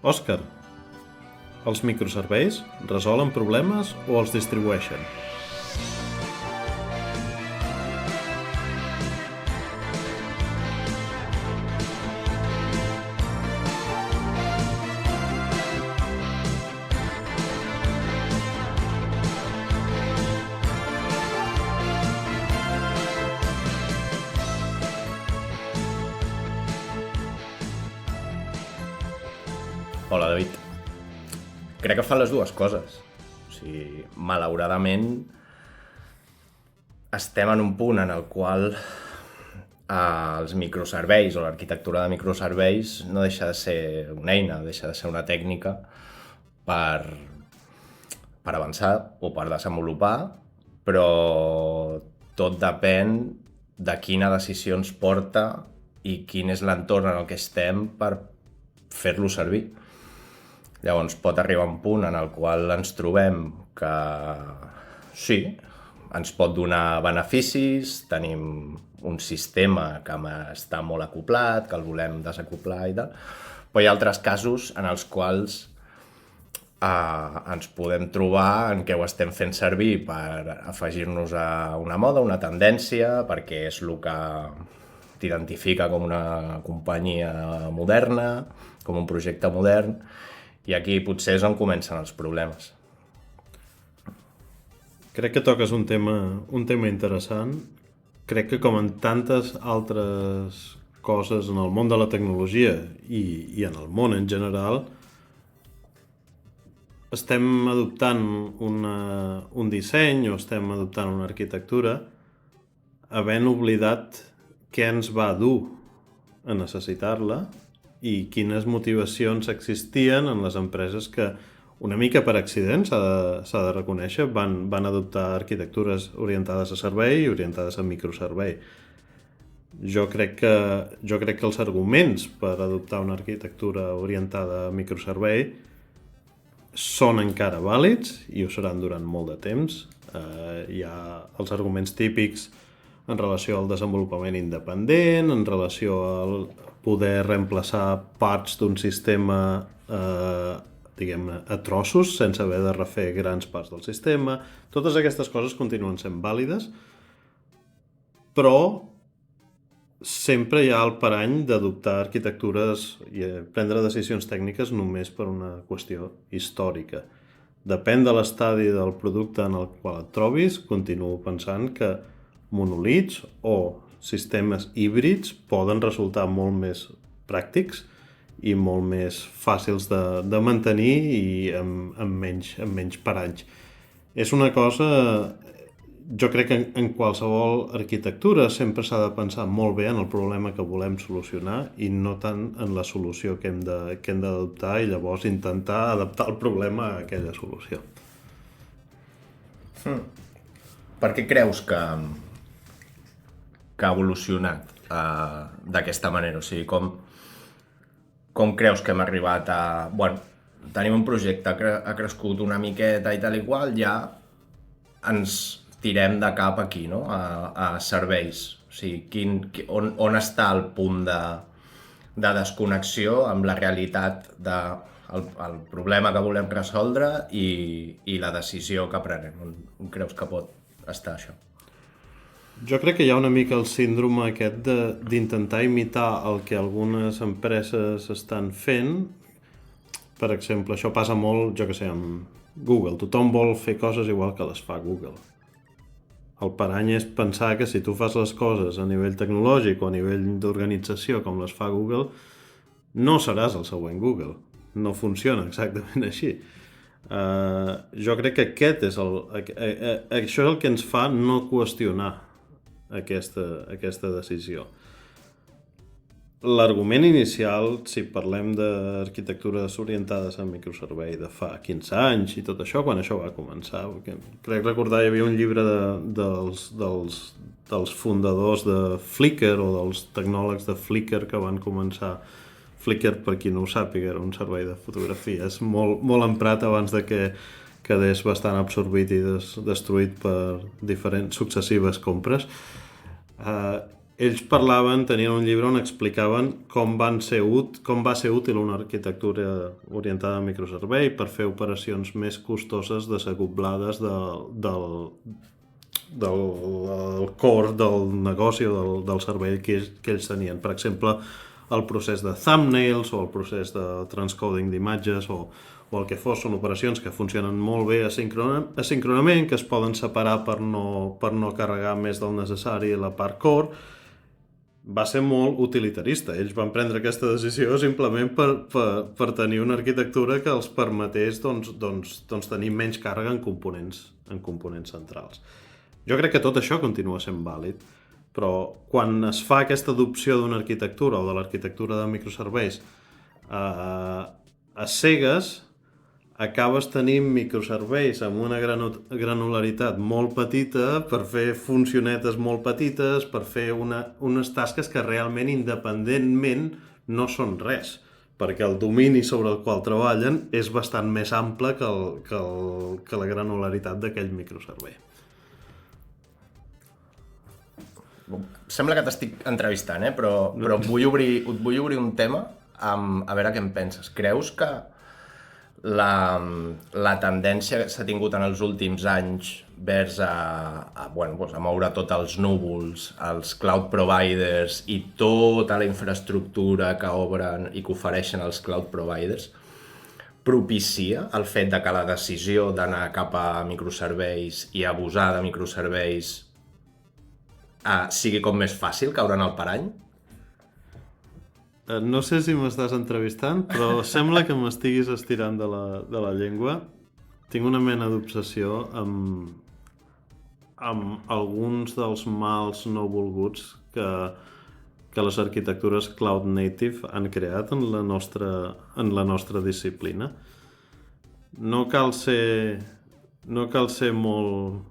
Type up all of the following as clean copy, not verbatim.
Òscar, els microserveis resolen problemes o els distribueixen? Hola, David. Crec que fan les dues coses. Malauradament, estem en un punt en el qual els microserveis o l'arquitectura de microserveis no deixa de ser una eina, deixa de ser una tècnica per avançar o per desenvolupar, però tot depèn de quina decisió ens porta i quin és l'entorn en el que estem per fer-lo servir. Llavors pot arribar un punt en el qual ens trobem que sí, ens pot donar beneficis, tenim un sistema que està molt acoplat, que el volem desacoplar i tal, però hi ha altres casos en els quals ens podem trobar en què ho estem fent servir per afegir-nos a una moda, una tendència, perquè és el que t'identifica com una companyia moderna, com un projecte modern, i aquí potser és on comencen els problemes. Crec que toques un tema interessant. Crec que com en tantes altres coses en el món de la tecnologia i en el món en general, estem adoptant un disseny o estem adoptant una arquitectura havent oblidat què ens va dur a necessitar-la i quines motivacions existien en les empreses que, una mica per accident, s'ha de reconèixer, van adoptar arquitectures orientades a servei i orientades a microservei. Jo crec que els arguments per adoptar una arquitectura orientada a microservei són encara vàlids i ho seran durant molt de temps. Hi ha els arguments típics en relació al desenvolupament independent, en relació al poder reemplaçar parts d'un sistema diguem-ne, a trossos, sense haver de refer grans parts del sistema. Totes aquestes coses continuen sent vàlides, però sempre hi ha el parany d'adoptar arquitectures i prendre decisions tècniques només per una qüestió històrica. Depèn de l'estadi del producte en el qual et trobis, continuo pensant que monolits o sistemes híbrids poden resultar molt més pràctics i molt més fàcils de mantenir i amb menys paranys. És una cosa, jo crec que en qualsevol arquitectura sempre s'ha de pensar molt bé en el problema que volem solucionar i no tant en la solució que hem d'adoptar i llavors intentar adaptar el problema a aquella solució. Per què creus que ha evolucionat d'aquesta manera? O sigui, com creus que hem arribat a... Bueno, tenim un projecte, ha crescut una miqueta i tal i qual, ja ens tirem de cap aquí, no? A serveis. O sigui, on està el punt de desconnexió amb la realitat del problema que volem resoldre i la decisió que prenem? On creus que pot estar això? Jo crec que hi ha una mica el síndrome aquest d'intentar imitar el que algunes empreses estan fent. Per exemple, això passa molt, jo que sé, amb Google. Tothom vol fer coses igual que les fa Google. El parany és pensar que si tu fas les coses a nivell tecnològic o a nivell d'organització com les fa Google, no seràs el següent Google. No funciona exactament així. Jo crec que això és el que ens fa no qüestionar aquesta decisió. L'argument inicial, si parlem d'arquitectures orientades a microservei de fa 15 anys i tot això, quan això va començar, crec recordar hi havia un llibre dels fundadors de Flickr o dels tecnòlegs de Flickr que van començar. Flickr, per qui no ho sàpiga, era un servei de fotografies molt emprat abans de que quedés bastant absorbit i destruït per diferents successives compres. ells parlaven, tenien un llibre on explicaven com va ser útil una arquitectura orientada a microservei per fer operacions més costoses desacoblades del core del negoci o del servei que ells tenien. Per exemple, el procés de thumbnails o el procés de transcoding d'imatges o el que fos, són operacions que funcionen molt bé asíncronament, que es poden separar per no carregar més del necessari la part core. Va ser molt utilitarista. Ells van prendre aquesta decisió simplement per tenir una arquitectura que els permetés tenir menys càrrega en components centrals. Jo crec que tot això continua sent vàlid, però quan es fa aquesta adopció d'una arquitectura o de l'arquitectura de microserveis a cegues, acabes tenint microserveis amb una granularitat molt petita per fer funcionetes molt petites, per fer unes tasques que realment independentment no són res, perquè el domini sobre el qual treballen és bastant més ample que la granularitat d'aquell microservei. Sembla que t'estic entrevistant, però et vull obrir un tema a veure què en penses. Creus que la tendència que s'ha tingut en els últims anys vers a moure tots els núvols, els cloud providers i tota la infraestructura que obren i que ofereixen els cloud providers propicia el fet de que la decisió d'anar cap a microserveis i abusar de microserveis sigui com més fàcil caure en el parany? No sé si m'estàs entrevistant, però sembla que m'estiguis estirant de la llengua. Tinc una mena d'obsessió amb alguns dels mals no volguts que les arquitectures cloud native han creat en la nostra disciplina. No cal ser molt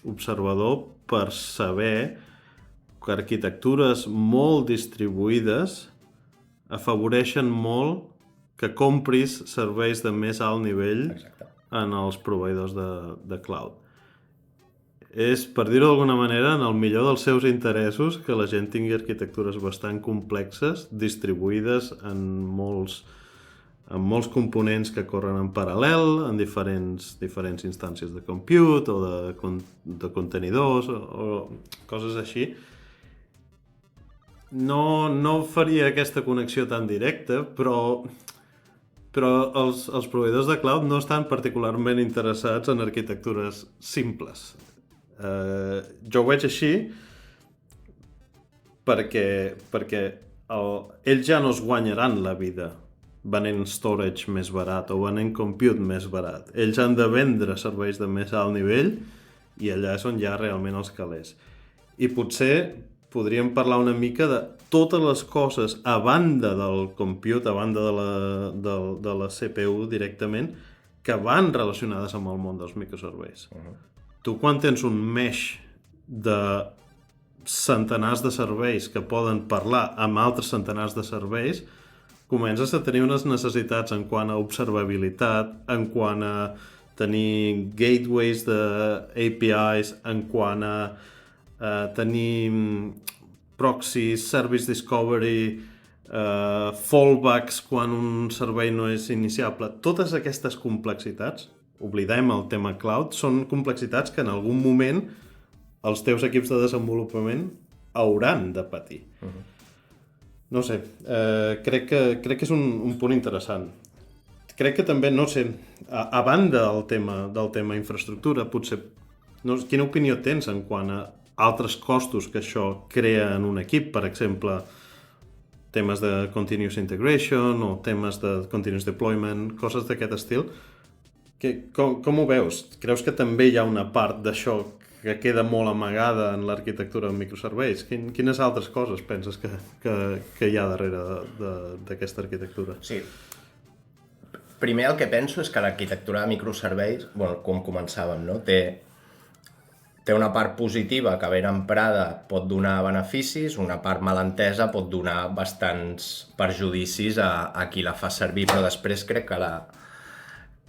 observador per saber que arquitectures molt distribuïdes afavoreixen molt que compris serveis de més alt nivell en els proveïdors de cloud. És, per dir-ho d'alguna manera, en el millor dels seus interessos que la gent tingui arquitectures bastant complexes, distribuïdes en molts components que corren en paral·lel, en diferents instàncies de compute o de contenidors o coses així. No faria aquesta connexió tan directa, però els proveïdors de cloud no estan particularment interessats en arquitectures simples. Jo ho veig així perquè ells ja no es guanyaran la vida venent storage més barat o venent compute més barat. Ells han de vendre serveis de més alt nivell i allà és on hi ha realment els calés. I potser podríem parlar una mica de totes les coses a banda del compute, a banda de la CPU directament, que van relacionades amb el món dels microserveis. Tu quan tens un mesh de centenars de serveis que poden parlar amb altres centenars de serveis, comences a tenir unes necessitats en quant a observabilitat, en quant a tenir gateways de APIs, en quant a tenir proxies, service discovery, fallbacks quan un servei no és iniciable. Totes aquestes complexitats, oblidem el tema cloud, són complexitats que en algun moment els teus equips de desenvolupament hauran de patir. No sé, crec que és un punt interessant. Crec que també, no sé, a banda del tema infraestructura, potser, quina opinió tens en quant a altres costos que això crea en un equip, per exemple, temes de continuous integration o temes de continuous deployment, coses d'aquest estil. Com ho veus? Creus que també hi ha una part d'això que queda molt amagada en l'arquitectura de microserveis? Quines altres coses penses que hi ha darrere d'aquesta arquitectura? Sí. Primer el que penso és que l'arquitectura de microserveis, com començàvem, no? Té una part positiva que ben emprada pot donar beneficis, una part mal entesa pot donar bastants perjudicis a qui la fa servir, però després crec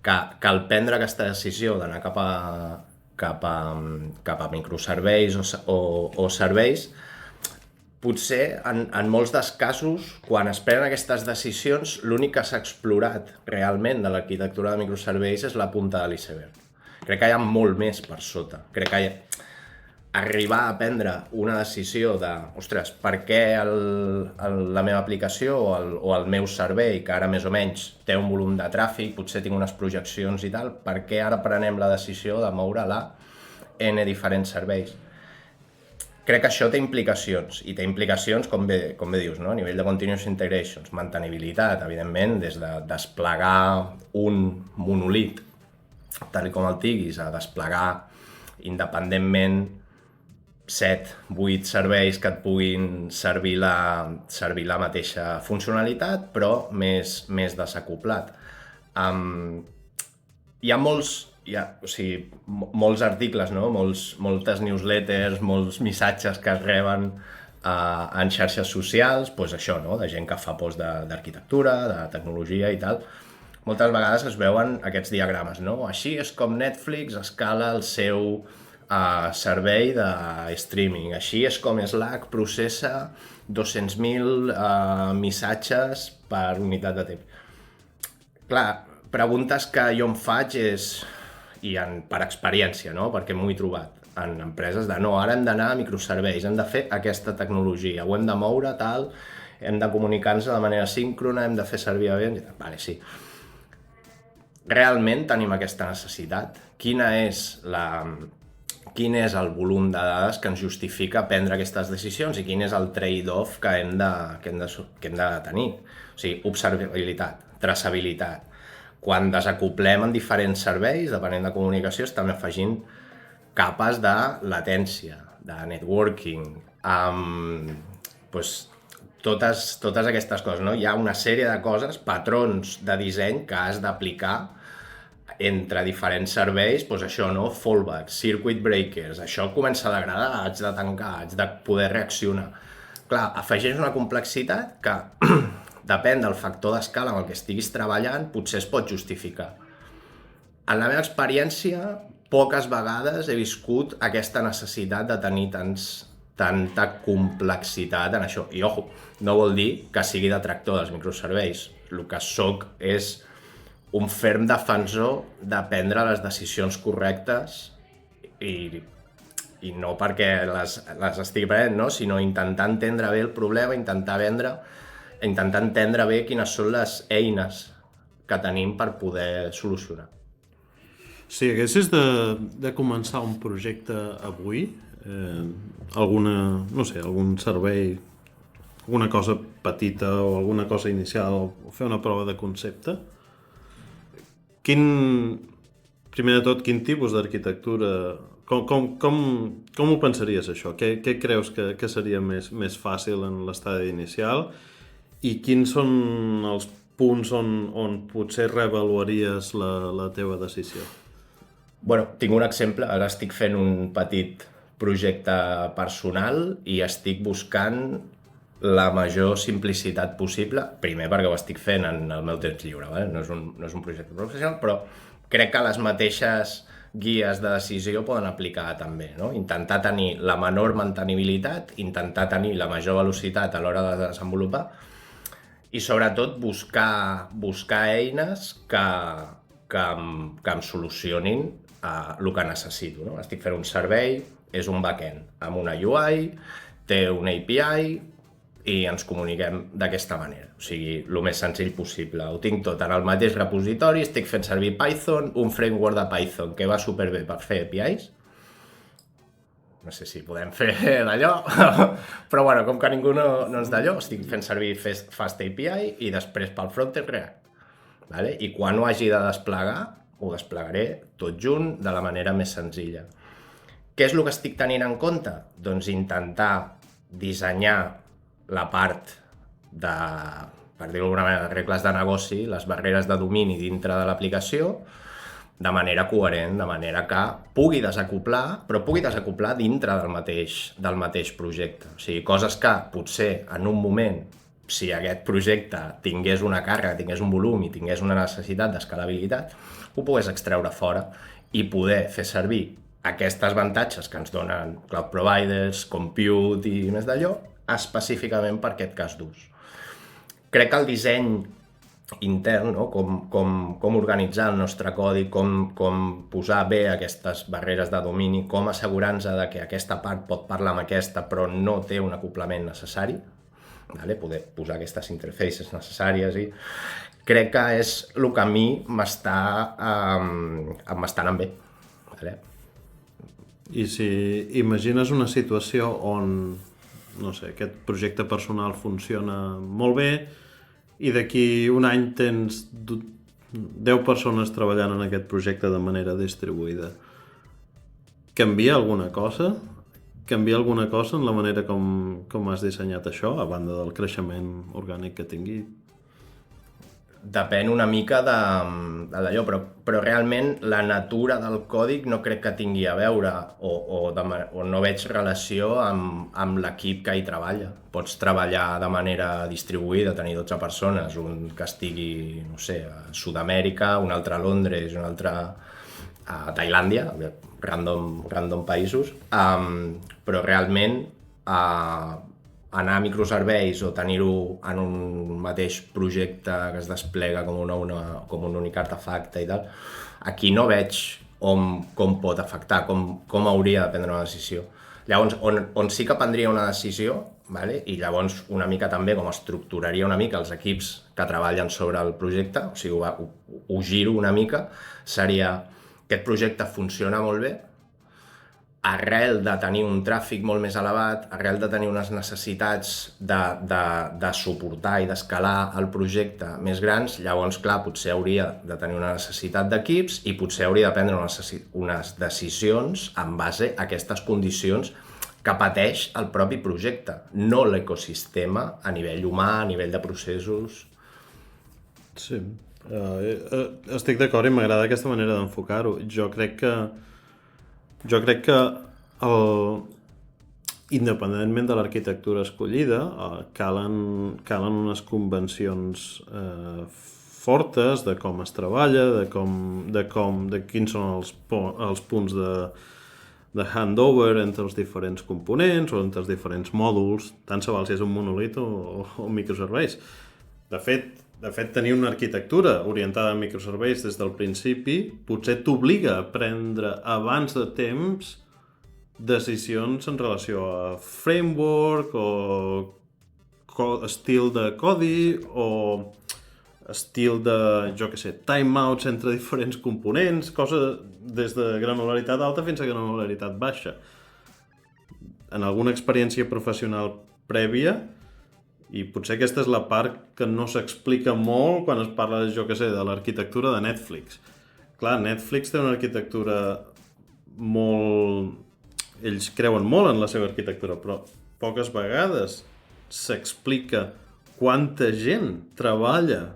que al prendre aquesta decisió d'anar cap a microserveis o serveis, potser en molts dels casos, quan es prenen aquestes decisions, l'únic que s'ha explorat realment de l'arquitectura de microserveis és la punta de l'iceberg. Crec que hi ha molt més per sota. Crec que arribar a prendre una decisió de, ostres, per què la meva aplicació o el meu servei, que ara més o menys té un volum de tràfic, potser tinc unes projeccions i tal, per què ara prenem la decisió de moure-la en diferents serveis? Crec que això té implicacions, i té implicacions, com bé dius, no? A nivell de continuous integrations, mantenibilitat, evidentment, des de desplegar un monolit, tal com el tinguis, a desplegar independentment 7-8 serveis que et puguin servir la mateixa funcionalitat, però més desacoplat. Hi ha molts articles, no? Moltes newsletters, molts missatges que es reben en xarxes socials, doncs això, no? De gent que fa posts d'arquitectura, de tecnologia i tal. Moltes vegades es veuen aquests diagrames, no? Així és com Netflix escala el seu servei de streaming. Així és com Slack processa 200.000 missatges per unitat de temps. Clar, preguntes que jo em faig és, per experiència, no? Perquè m'ho he trobat en empreses de no, ara hem d'anar a microserveis, hem de fer aquesta tecnologia, ho hem de moure, tal, hem de comunicar-nos de manera síncrona, hem de fer servir bé, vale, sí. Realment tenim aquesta necessitat? Quin és el volum de dades que ens justifica prendre aquestes decisions i quin és el trade-off que hem de tenir? O sigui, observabilitat, traçabilitat. Quan desacoplem en diferents serveis, depenent de comunicació, estem afegint capes de latència, de networking, totes aquestes coses, no? Hi ha una sèrie de coses, patrons de disseny que has d'aplicar entre diferents serveis, doncs això, no? Fallbacks, circuit breakers, això comença a degradar, haig de tancar, haig de poder reaccionar. Clar, afegeix una complexitat que depèn del factor d'escala amb el que estiguis treballant, potser es pot justificar. En la meva experiència, poques vegades he viscut aquesta necessitat de tenir tanta complexitat en això. I, ojo, no vol dir que sigui detractor dels microserveis. El que soc és un ferm defensor de prendre les decisions correctes i no perquè les estigui prenent, no? Sinó intentar entendre bé el problema, intentar entendre bé quines són les eines que tenim per poder solucionar. Si haguessis de començar un projecte avui, algun servei, alguna cosa petita o alguna cosa inicial, o fer una prova de concepte, primer de tot, quin tipus d'arquitectura, com ho pensaries això? Què creus que seria més fàcil en l'estadi inicial? I quins són els punts on potser reavaluaries la teva decisió? Bueno, tinc un exemple. Ara estic fent un petit projecte personal i estic buscant la major simplicitat possible. Primer perquè ho estic fent en el meu temps lliure, ¿vale? No és un projecte professional, però crec que les mateixes guies de decisió poden aplicar també, no? Intentar tenir la menor mantenibilitat, intentar tenir la major velocitat a l'hora de desenvolupar i sobretot buscar eines que em solucionin el que necessito, no? Estic fent un servei, és un backend amb una UI, té una API i ens comuniquem d'aquesta manera. O sigui, el més senzill possible. Ho tinc tot en el mateix repositori, estic fent servir Python, un framework de Python que va superbé per fer APIs. No sé si podem fer d'allò, però bueno, com que ningú no és d'allò, estic fent servir Fast API i després pel frontend React. Vale? I quan ho hagi de desplegar, ho desplegaré tot junt de la manera més senzilla. Què és el que estic tenint en compte? Doncs intentar dissenyar la part de, per dir-ho d'alguna manera, de regles de negoci, les barreres de domini dintre de l'aplicació, de manera coherent, de manera que pugui desacoplar, però pugui desacoplar dintre del mateix projecte. O sigui, coses que potser en un moment, si aquest projecte tingués una càrrega, tingués un volum i tingués una necessitat d'escalabilitat, ho pogués extreure fora i poder fer servir aquestes avantatges que ens donen cloud providers, compute i més d'allò, específicament per aquest cas d'ús. Crec que el disseny intern, no? com organitzar el nostre codi, com posar bé aquestes barreres de domini, com assegurar-nos de que aquesta part pot parlar amb aquesta però no té un acoplament necessari, vale? Poder posar aquestes interfaces necessàries i crec que és el que a mi m'està anant bé. Vale? I si imagines una situació on, no sé, aquest projecte personal funciona molt bé i d'aquí un any tens 10 persones treballant en aquest projecte de manera distribuïda. Canvia alguna cosa? Canvia alguna cosa en la manera com has dissenyat això, a banda del creixement orgànic que tingui? Depèn una mica d'allò, però realment la natura del còdig no crec que tingui a veure o no veig relació amb l'equip que hi treballa. Pots treballar de manera distribuïda, tenir 12 persones, un que estigui, no sé, a Sud-amèrica, un altre a Londres, un altre a Tailàndia, random països, però realment anar a microserveis o tenir-ho en un mateix projecte que es desplega com un únic artefacte i tal, aquí no veig com pot afectar, com hauria de prendre una decisió. Llavors, on sí que prendria una decisió, vale? I llavors una mica també com estructuraria una mica els equips que treballen sobre el projecte, o sigui, ho giro una mica, seria aquest projecte funciona molt bé, arrel de tenir un tràfic molt més elevat, arrel de tenir unes necessitats de suportar i d'escalar el projecte més grans, llavors, clar, potser hauria de tenir una necessitat d'equips i potser hauria de prendre unes decisions en base a aquestes condicions que pateix el propi projecte, no l'ecosistema a nivell humà, a nivell de processos. Sí, estic d'acord i m'agrada aquesta manera d'enfocar-ho. Jo crec que independentment de l'arquitectura escollida, calen unes convencions fortes de com es treballa, de quins són els punts de handover entre els diferents components o entre els diferents mòduls, tant se val si és un monolit o microserveis. De fet, tenir una arquitectura orientada a microserveis des del principi potser t'obliga a prendre abans de temps decisions en relació a framework o estil de codi o estil de, jo què sé, timeouts entre diferents components, cosa des de granularitat alta fins a granularitat baixa. En alguna experiència professional prèvia, i potser aquesta és la part que no s'explica molt quan es parla, jo què sé, de l'arquitectura de Netflix. Clar, Netflix té una arquitectura molt... Ells creuen molt en la seva arquitectura, però poques vegades s'explica quanta gent treballa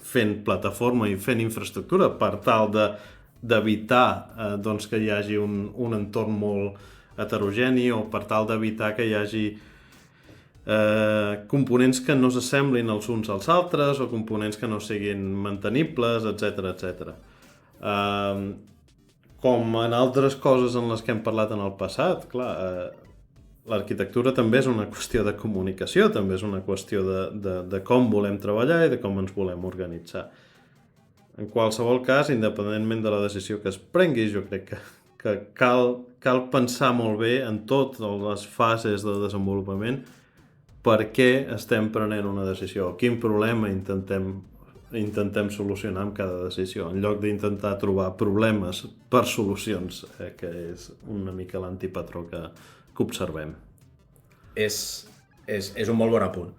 fent plataforma i fent infraestructura per tal d'evitar doncs, que hi hagi un entorn molt heterogeni o per tal d'evitar que hi hagi components que no s'assemblin els uns als altres o components que no siguin mantenibles, etc. Com en altres coses en les que hem parlat en el passat, clar, l'arquitectura també és una qüestió de comunicació, també és una qüestió de com volem treballar i de com ens volem organitzar. En qualsevol cas, independentment de la decisió que es prengui, jo crec que cal pensar molt bé en totes les fases de desenvolupament per què estem prenent una decisió, quin problema intentem solucionar amb cada decisió, en lloc d'intentar trobar problemes per solucions, que és una mica l'antipatró que observem. És un molt bon apunt.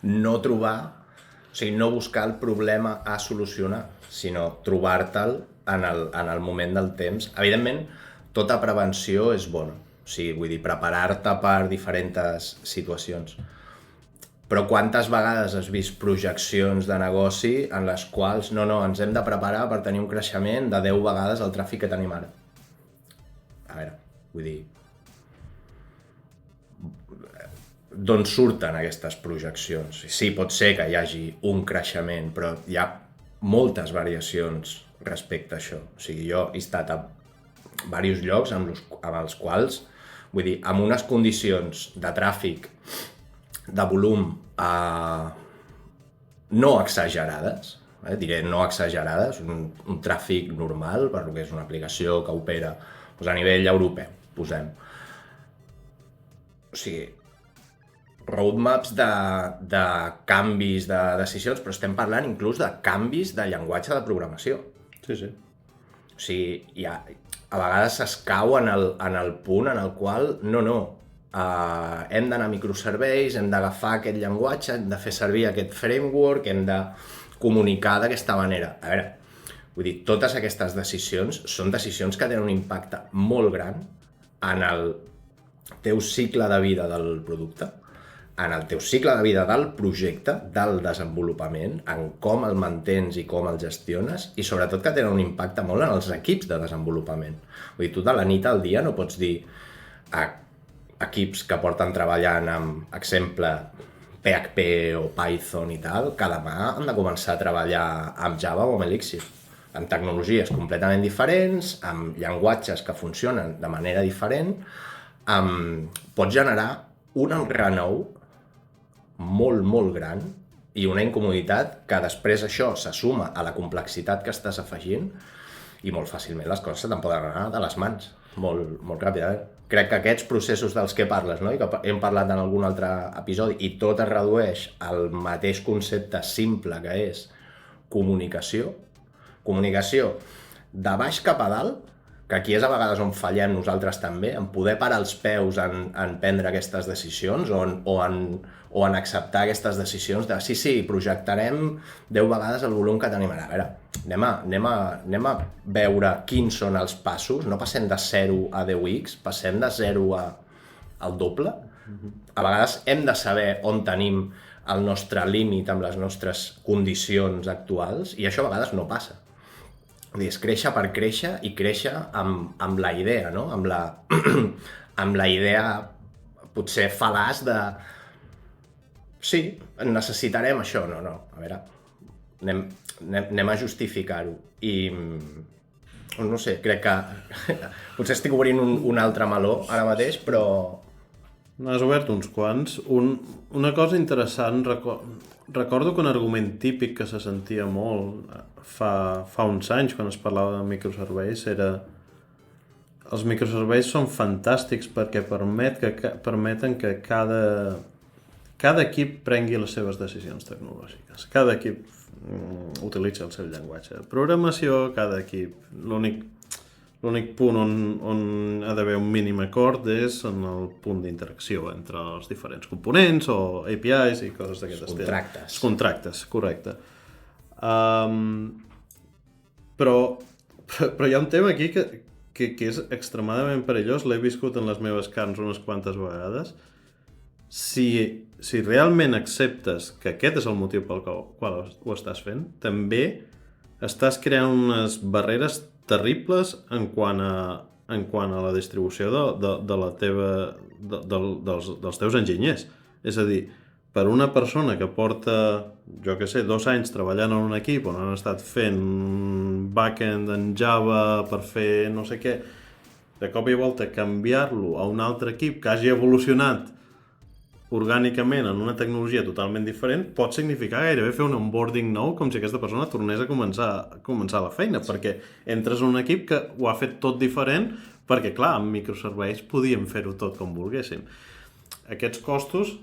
No no buscar el problema a solucionar, sinó trobar-te'l en el moment del temps. Evidentment, tota prevenció és bona. O sigui, vull dir, preparar-te per diferents situacions. Però quantes vegades has vist projeccions de negoci en les quals no, ens hem de preparar per tenir un creixement de 10 vegades el tràfic que tenim ara? A veure, vull dir, d'on surten aquestes projeccions? Sí, pot ser que hi hagi un creixement, però hi ha moltes variacions respecte a això. O sigui, jo he estat a diversos llocs amb els quals, vull dir, amb unes condicions de tràfic de volum no exagerades, diré no exagerades, un tràfic normal per lo que és una aplicació que opera doncs, a nivell europeu, posem. O sigui, roadmaps de canvis de decisions, però estem parlant inclús de canvis de llenguatge de programació. Sí, sí. O sigui, a vegades es cau en el punt en el qual hem d'anar a microserveis, hem d'agafar aquest llenguatge, hem de fer servir aquest framework, hem de comunicar d'aquesta manera. A veure, vull dir, totes aquestes decisions són decisions que tenen un impacte molt gran en el teu cicle de vida del producte, en el teu cicle de vida del projecte, del desenvolupament, en com el mantens i com el gestiones, i sobretot que tenen un impacte molt en els equips de desenvolupament. Vull dir, tu de la nit al dia no pots dir a equips que porten treballant amb, exemple, PHP o Python i tal, que demà han de començar a treballar amb Java o amb Elixir, amb tecnologies completament diferents, amb llenguatges que funcionen de manera diferent, pot generar un enrenou molt, molt gran i una incomoditat que després això se suma a la complexitat que estàs afegint i molt fàcilment les coses te'n poden anar de les mans, molt, molt ràpidament. Crec que aquests processos dels que parles, no? I que hem parlat en algun altre episodi, i tot es redueix al mateix concepte simple que és comunicació de baix cap a dalt, que aquí és a vegades on fallem nosaltres també, en poder parar els peus en prendre aquestes decisions o en acceptar aquestes decisions de sí, projectarem 10 vegades el volum que tenim ara. A veure, anem a veure quins són els passos, no passem de 0 a 10x, passem de 0 al doble. A vegades hem de saber on tenim el nostre límit amb les nostres condicions actuals i això a vegades no passa. És créixer per créixer i créixer amb la idea, no? Amb la idea potser fal·laç de sí, necessitarem això, no, a veure, anem a justificar-ho i no sé, crec que potser estic obrint un altre meló ara mateix, però N'has obert uns quants. Una cosa interessant, recordo que un argument típic que se sentia molt fa uns anys quan es parlava de microserveis era els microserveis són fantàstics perquè permeten que cada equip prengui les seves decisions tecnològiques. Cada equip utilitza el seu llenguatge de programació, cada equip... L'únic punt on ha d'haver un mínim acord és en el punt d'interacció entre els diferents components o APIs i coses d'aquest estil. Contractes. Contractes, correcte. Però hi ha un tema aquí que és extremadament perillós, l'he viscut en les meves carns unes quantes vegades. Si realment acceptes que aquest és el motiu pel qual ho estàs fent, també estàs creant unes barreres terribles en quant a la distribució dels teus enginyers. És a dir, per una persona que porta, 2 anys treballant en un equip on han estat fent backend en Java per fer no sé què, de cop i volta canviar-lo a un altre equip que hagi evolucionat orgànicament en una tecnologia totalment diferent pot significar gairebé fer un onboarding nou com si aquesta persona tornés a començar la feina, perquè entres en un equip que ho ha fet tot diferent perquè, clar, amb microserveis podíem fer-ho tot com volguessin. Aquests costos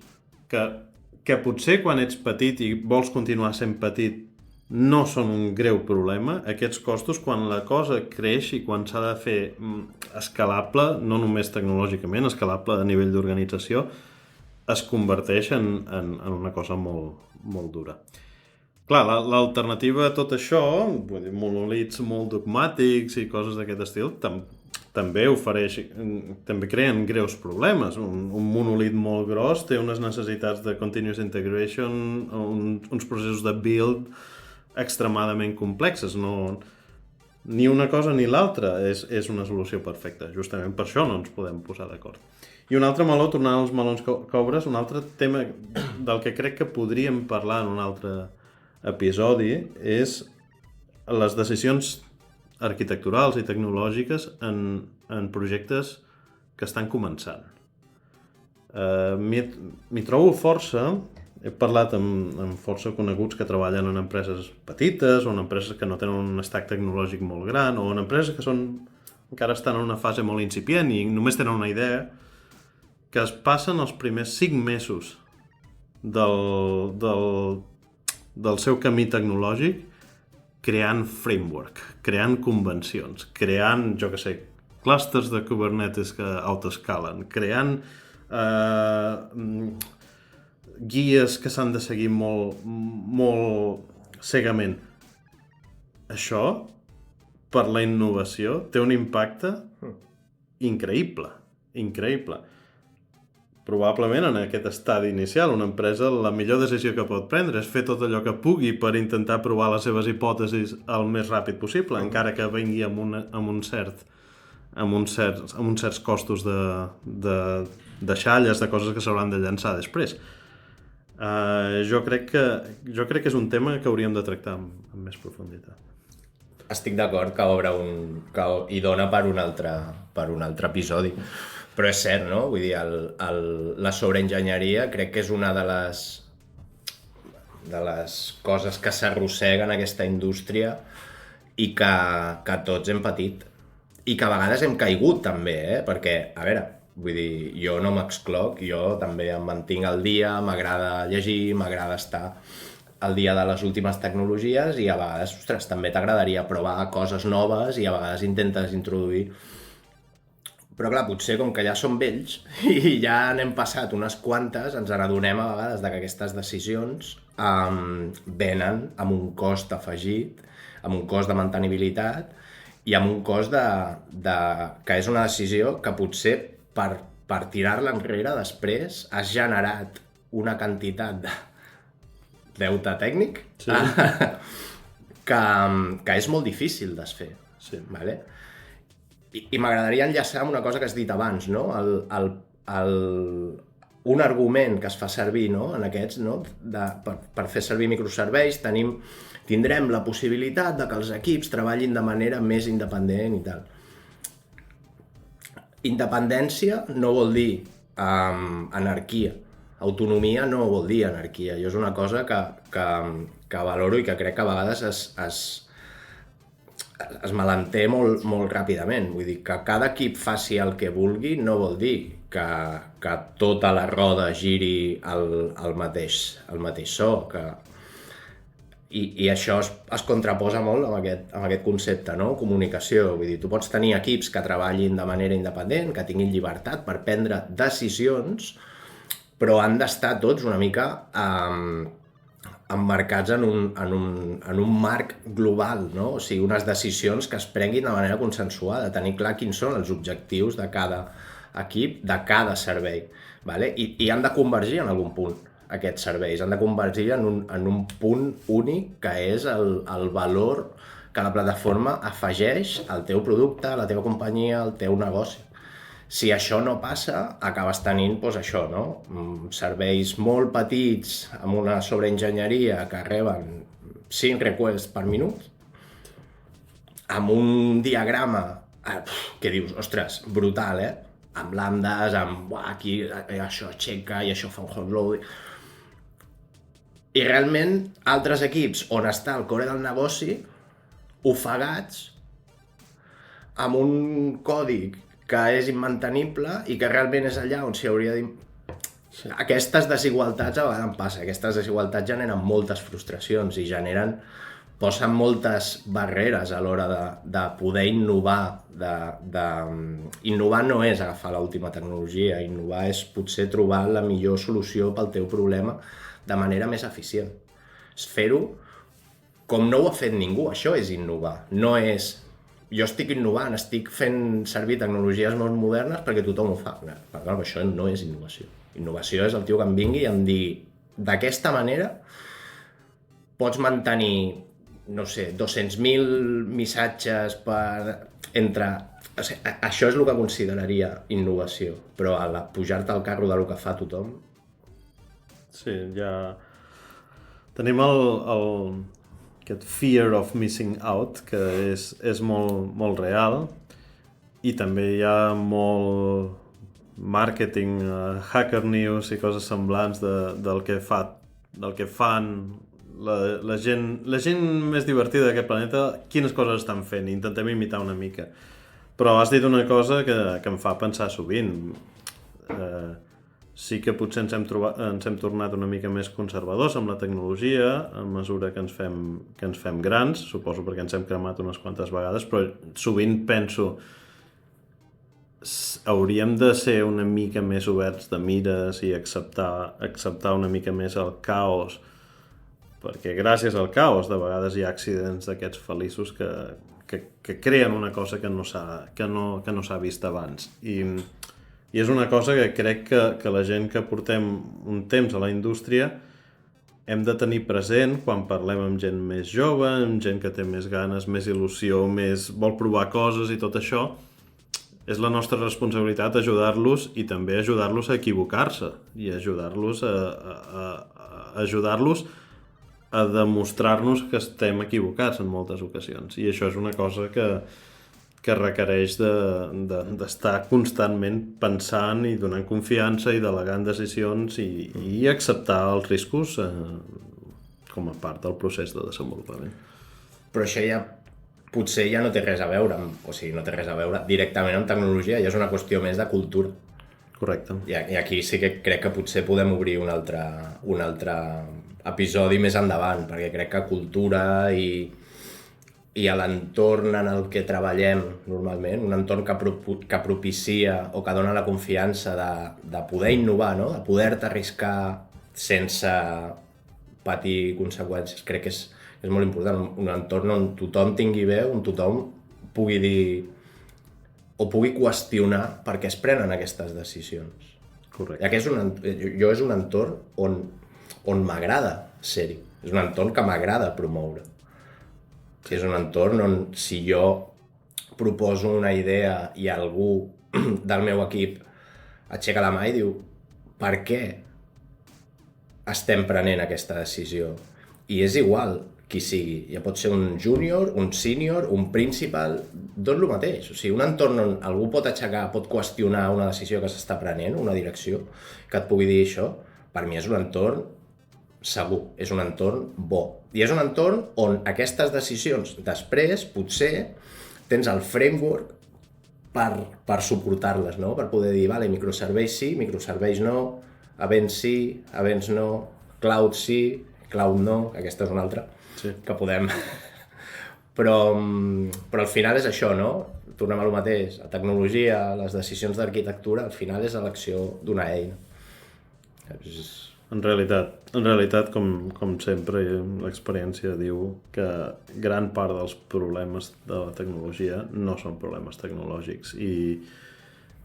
que potser quan ets petit i vols continuar sent petit no són un greu problema, aquests costos quan la cosa creix i quan s'ha de fer escalable, no només tecnològicament, escalable a nivell d'organització, es converteix en una cosa molt, molt dura. Clar, l'alternativa a tot això, monolits molt dogmàtics i coses d'aquest estil, també creen greus problemes. Un monolit molt gros té unes necessitats de continuous integration, uns processos de build extremadament complexes. Ni una cosa ni l'altra és una solució perfecta. Justament per això no ens podem posar d'acord. I un altre meló, tornant als melons que obres, un altre tema del que crec que podríem parlar en un altre episodi és les decisions arquitecturals i tecnològiques en projectes que estan començant. M'hi trobo força. He parlat amb força coneguts que treballen en empreses petites o en empreses que no tenen un stack tecnològic molt gran o en empreses que encara estan en una fase molt incipient i només tenen una idea, que es passen els primers 5 mesos del seu camí tecnològic creant framework, creant convencions, creant, jo què sé, clústers de Kubernetes que autoescalen, creant guies que s'han de seguir molt cegament. Això, per la innovació, té un impacte increïble. Probablement en aquest estadi inicial una empresa la millor decisió que pot prendre és fer tot allò que pugui per intentar provar les seves hipòtesis el més ràpid possible, encara que vingui amb uns certs costos de xalles, de coses que s'hauran de llançar després. Jo crec que és un tema que hauríem de tractar amb més profunditat. Estic d'acord que i dona per un altre episodi. Però és cert, no? Vull dir, la sobreenginyeria crec que és una de les coses que s'arrossega en aquesta indústria i que tots hem patit. I que a vegades hem caigut també, perquè, a veure, vull dir, jo no m'excloc, jo també em mantinc al dia, m'agrada llegir, m'agrada estar al dia de les últimes tecnologies i a vegades, ostres, també t'agradaria provar coses noves i a vegades intentes introduir. Però clar, potser com que ja som vells i ja n'hem passat unes quantes, ens n'adonem a vegades que aquestes decisions venen amb un cost afegit, amb un cost de mantenibilitat i amb un cost que és una decisió que potser per tirar-la enrere després has generat una quantitat de deute tècnic que és molt difícil desfer. Sí. Vale? I m'agradaria enllaçar amb una cosa que has dit abans, no? Un argument que es fa servir, no? En aquests, no? Per fer servir microserveis tindrem la possibilitat de que els equips treballin de manera més independent i tal. Independència no vol dir anarquia. Autonomia no vol dir anarquia. Jo és una cosa que valoro i que crec que a vegades es malentén molt ràpidament. Vull dir, que cada equip faci el que vulgui no vol dir que tota la roda giri al mateix so. I això es contraposa molt amb aquest concepte, no? Comunicació. Vull dir, tu pots tenir equips que treballin de manera independent, que tinguin llibertat per prendre decisions, però han d'estar tots una mica emmarcats en un marc global, no? O sigui, unes decisions que es prenguin de manera consensuada, tenir clar quins són els objectius de cada equip, de cada servei, vale? I han de convergir en algun punt, aquests serveis, han de convergir en un punt únic que és el valor que la plataforma afegeix al teu producte, a la teva companyia, al teu negoci. Si això no passa, acabes tenint això, no? Serveis molt petits amb una sobreenginyeria que reben 5 requests per minut, amb un diagrama que dius, ostres, brutal, amb lambdes, amb aquí això aixeca i això fa un hot load. I realment altres equips on està el core del negoci ofegats amb un codi que és immantenible i que realment és allà on s'hi hauria de... Sí. Aquestes desigualtats a vegades passa, aquestes desigualtats generen moltes frustracions i posen moltes barreres a l'hora de poder innovar. Innovar no és agafar l'última tecnologia, innovar és potser trobar la millor solució pel teu problema de manera més eficient. És fer-ho com no ho ha fet ningú, això és innovar, no és... Jo estic innovant, estic fent servir tecnologies molt modernes perquè tothom ho fa. Però això no és innovació. Innovació és el tio que em vingui i em digui d'aquesta manera pots mantenir, no sé, 200.000 missatges entre... O sigui, això és el que consideraria innovació, però a pujar-te al carro del que fa tothom... Sí, ja... Tenim aquest fear of missing out, que és molt real, i també hi ha màrqueting, Hacker News i coses semblants del que fan la gent més divertida d'aquest planeta, quines coses estan fent, intentem imitar una mica. Però has dit una cosa que em fa pensar sovint. Sí que potser ens hem tornat una mica més conservadors amb la tecnologia a mesura que ens fem grans, suposo perquè ens hem cremat unes quantes vegades, però sovint penso hauríem de ser una mica més oberts de mires i acceptar una mica més el caos, perquè gràcies al caos de vegades hi ha accidents d'aquests feliços que creen una cosa que no s'ha vist abans. I és una cosa que crec que la gent que portem un temps a la indústria hem de tenir present quan parlem amb gent més jove, amb gent que té més ganes, més il·lusió, vol provar coses i tot això. És la nostra responsabilitat ajudar-los i també ajudar-los a equivocar-se i ajudar-los a demostrar-nos que estem equivocats en moltes ocasions. I això és una cosa que requereix d'estar constantment pensant i donant confiança i delegant decisions i acceptar els riscos com a part del procés de desenvolupament. Però això potser ja no té res a veure, no té res a veure directament amb tecnologia, ja és una qüestió més de cultura. Correcte. I aquí sí que crec que potser podem obrir un altre episodi més endavant, perquè crec que cultura i a l'entorn en el que treballem normalment, un entorn que propicia o que dona la confiança de poder innovar, no? De poder-te arriscar sense patir conseqüències, crec que és molt important, un entorn on tothom tingui veu, on tothom pugui dir o pugui qüestionar per què es prenen aquestes decisions. Correcte. Jo és un entorn on m'agrada ser-hi, és un entorn que m'agrada promoure. És un entorn on si jo proposo una idea i algú del meu equip aixeca la mà i diu per què estem prenent aquesta decisió? I és igual qui sigui, ja pot ser un júnior, un sènior, un principal, tot el mateix. O sigui, un entorn on algú pot aixecar, pot qüestionar una decisió que s'està prenent, una direcció, que et pugui dir això, per mi és un entorn segur, és un entorn bo. I és un entorn on aquestes decisions després, potser, tens el framework per suportar-les, no? Per poder dir, vale, microserveis sí, microserveis no, events sí, events no, cloud sí, cloud no, aquesta és una altra, sí, que podem... però al final és això, no? Tornem a lo mateix, la tecnologia, les decisions d'arquitectura, al final és elecció d'una eina. En realitat, com sempre, l'experiència diu que gran part dels problemes de la tecnologia no són problemes tecnològics i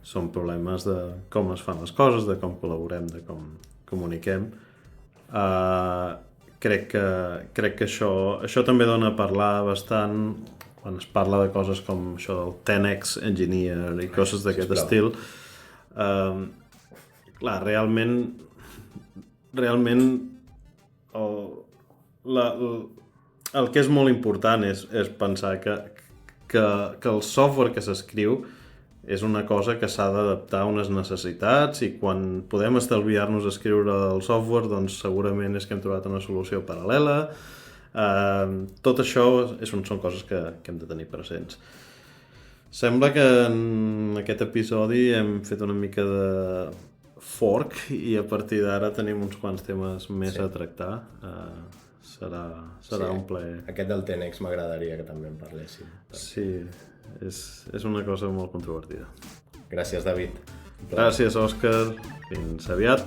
són problemes de com es fan les coses, de com col·laborem, de com comuniquem. Crec que això també dona a parlar bastant quan es parla de coses com això del 10x engineer i coses d'aquest estil. Clar, realment el que és molt important és pensar que el software que s'escriu és una cosa que s'ha d'adaptar a unes necessitats i quan podem estalviar-nos escriure el software, doncs segurament és que hem trobat una solució paral·lela. Tot això són coses que hem de tenir presents. Sembla que en aquest episodi hem fet una mica de fork i a partir d'ara tenim uns quants temes més a tractar. Serà un plaer. Aquest del TENEX m'agradaria que també en parléssim. Sí, és una cosa molt controvertida. Gràcies, David. Gràcies, Òscar. Fins aviat.